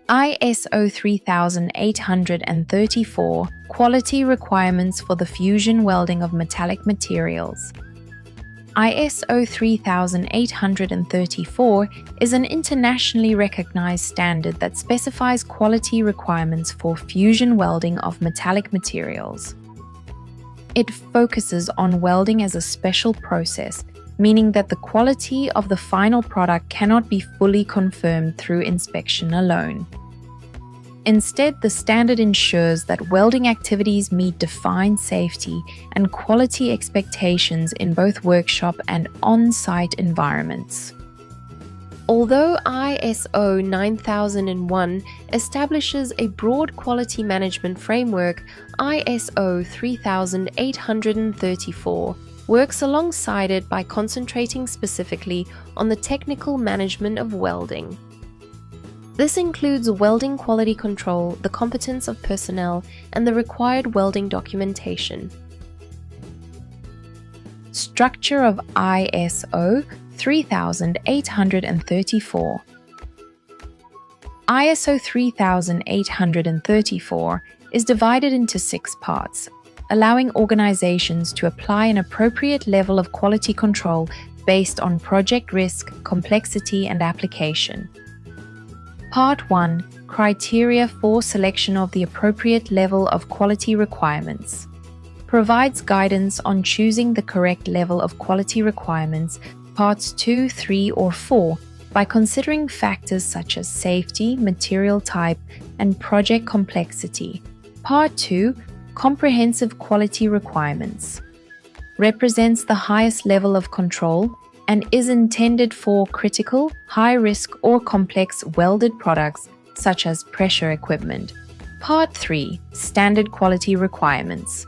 ISO 3834 Quality Requirements for the Fusion Welding of Metallic Materials. ISO 3834 is an internationally recognized standard that specifies quality requirements for fusion welding of metallic materials. It focuses on welding as a special process, meaning that the quality of the final product cannot be fully confirmed through inspection alone. Instead, the standard ensures that welding activities meet defined safety and quality expectations in both workshop and on-site environments. Although ISO 9001 establishes a broad quality management framework, ISO 3834 works alongside it by concentrating specifically on the technical management of welding. This includes welding quality control, the competence of personnel, and the required welding documentation. Structure of ISO 3834. ISO 3834 is divided into 6 parts, allowing organizations to apply an appropriate level of quality control based on project risk, complexity, and application. Part 1. Criteria for selection of the appropriate level of quality requirements. Provides guidance on choosing the correct level of quality requirements, parts 2, 3, or 4, by considering factors such as safety, material type, and project complexity. Part 2. Comprehensive quality requirements. Represents the highest level of control and is intended for critical, high-risk, or complex welded products such as pressure equipment. Part 3. Standard quality requirements.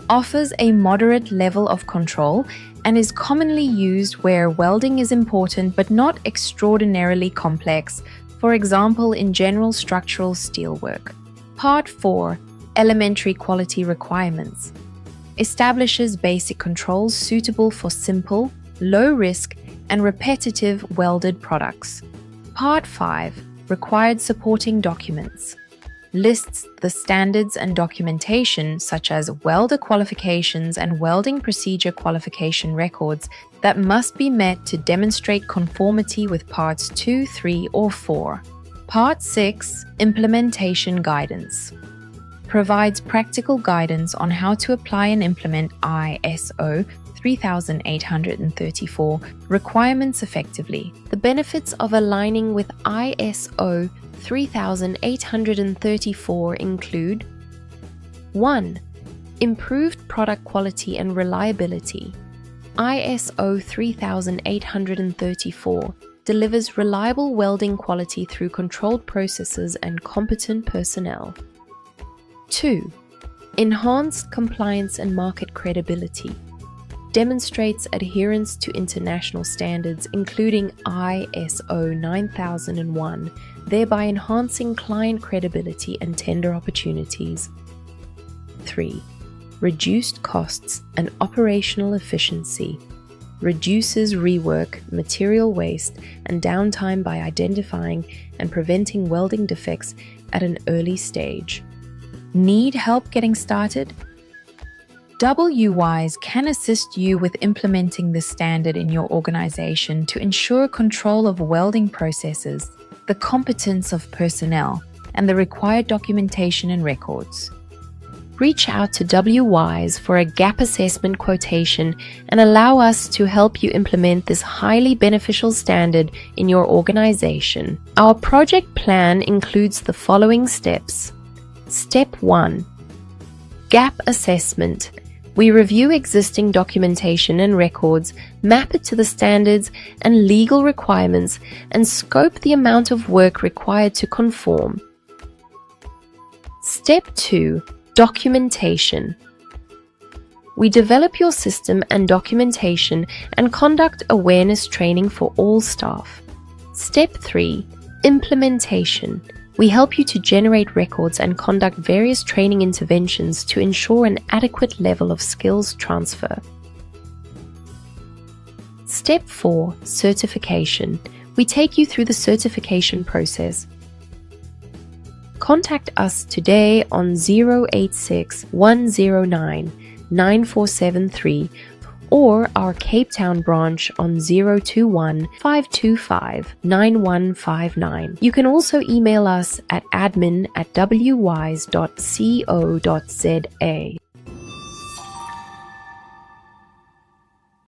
Offers a moderate level of control and is commonly used where welding is important but not extraordinarily complex, for example in general structural steelwork. Part 4. Elementary quality requirements. Establishes basic controls suitable for simple, low-risk, and repetitive welded products. Part 5. Required supporting documents. Lists the standards and documentation such as welder qualifications and welding procedure qualification records that must be met to demonstrate conformity with Parts 2, 3, or 4. Part 6. Implementation guidance. Provides practical guidance on how to apply and implement ISO 3834 requirements effectively. The benefits of aligning with ISO 3834 include 1. Improved product quality and reliability. ISO 3834 delivers reliable welding quality through controlled processes and competent personnel. 2. Enhanced compliance and market credibility. Demonstrates adherence to international standards including ISO 9001, thereby enhancing client credibility and tender opportunities. 3. Reduced costs and operational efficiency. Reduces rework, material waste, and downtime by identifying and preventing welding defects at an early stage. Need help getting started? WWISE can assist you with implementing this standard in your organization to ensure control of welding processes, the competence of personnel, and the required documentation and records. Reach out to WWISE for a gap assessment quotation and allow us to help you implement this highly beneficial standard in your organization. Our project plan includes the following steps. Step 1. Gap assessment. We review existing documentation and records, map it to the standards and legal requirements, and scope the amount of work required to conform. Step 2. Documentation. We develop your system and documentation and conduct awareness training for all staff. Step 3. Implementation. We help you to generate records and conduct various training interventions to ensure an adequate level of skills transfer. Step 4. Certification. We take you through the certification process. Contact us today on 086 109 9473 or our Cape Town branch on 021 525 9159. You can also email us at admin@wwise.co.za.